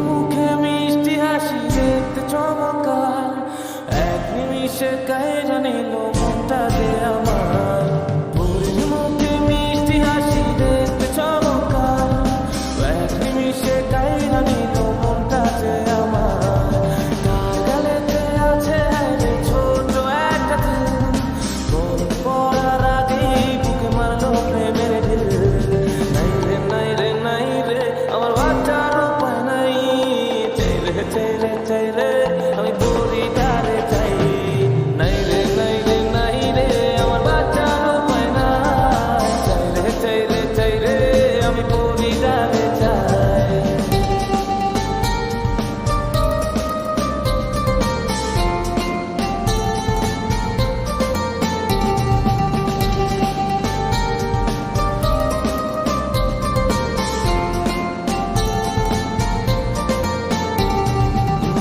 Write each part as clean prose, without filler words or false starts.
মুখে মিষ্টি হাসি দেখতে চমৎকার, এক নিমিষে কাইরা নিল মনটা যে আমার। মুখে মিষ্টি হাসি দেখতে চমৎকার, এক নিমিষে কাইরা নিল মনটা যে আমার। তার গালেতে আছে ছোট একটা দিল, মন পড়ার আগেই বুকে মারলো প্রেমের ঢিল। নাই রে নাই রে নাই রে আমার বাচ্চার উপায় নাই, চাই রে চাই রে চাই রে আমি পরিটারে চাই। নাই রে নাই রে নাই রে আমার বাচ্চার উপায় নাই, চাই রে চাই রে চাই রে আমি পরিটারে চাই।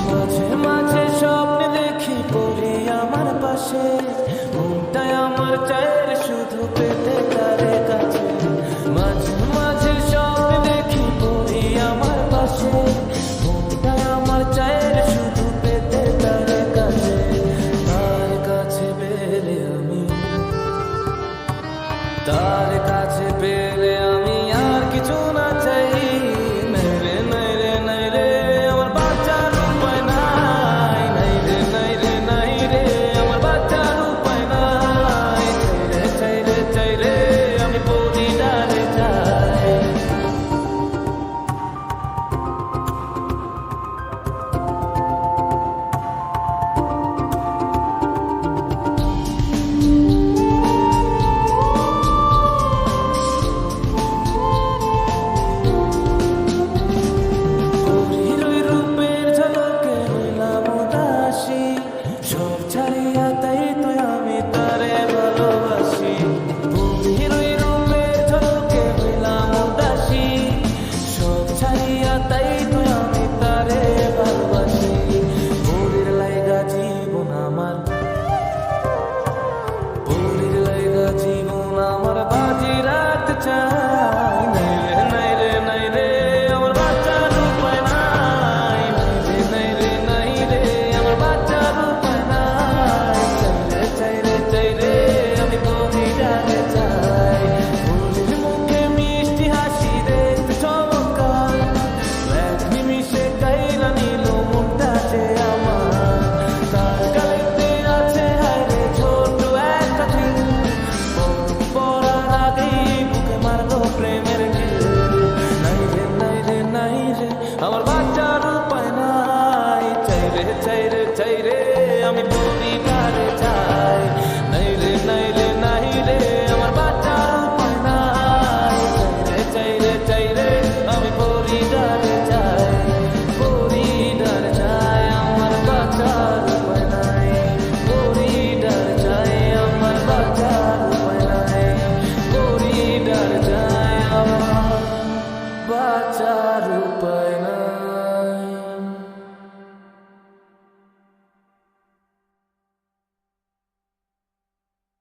মাঝে মাঝে স্বপ্নে দেখি পড়ি আমার পাশে, মনটাই আমার চায়ের শুধু পেতে তারে কাছে। মাঝে মাঝে স্বপ্নে দেখি পড়ি আমার পাশে, মনটাই আমার চায়ের শুধু পেতে তারে কাছে। তার কাছে পেলে আমি, তার কাছে পেলে আমি আর কিছু না চাই। নাই রে নাই রে নাই রে আমার বাচ্চার উপায় নাই, নাই রে নাই রে নাই রে আমার বাচ্চার উপায় নাই। চাই রে চাই রে আমি পরিটারে চাই। হিরোই রূপের ঝলকে হইলাম উদাসী, সব ছাড়িয়া তাই তো আমি তারে ভালোবাসি। হিরোই রূপের ঝলকে হইলাম উদাসী, সব ছাড়িয়া তাই তো আমি তারে ভালোবাসি। পরীর লাইগা জীবন আমার, পরীর লাইগা জীবন আমার বাজি রাখতে চাই। নাই রে নাই রে নাই রে আমার বাচ্চার উপায় নাই, নাই রে নাই রে নাই রে আমার বাচ্চার উপায় নাই। চাই রে চাই রে আমি পরিটারে চাই। পরীর মুখে মিষ্টি হাসি দেখতে চমৎকার, এক নিমিষে কাইরা নিল মনটা যে আমার। তার গালেতে আছে হায়রে ছোট একটা দিল, মন পড়ার আগেই বুকে মারলো প্রেমের ঢিল। নাই রে নাই রে নাই রে আমার বাচ্চার উপায় নাই, চাই রে চাই রে চাই রে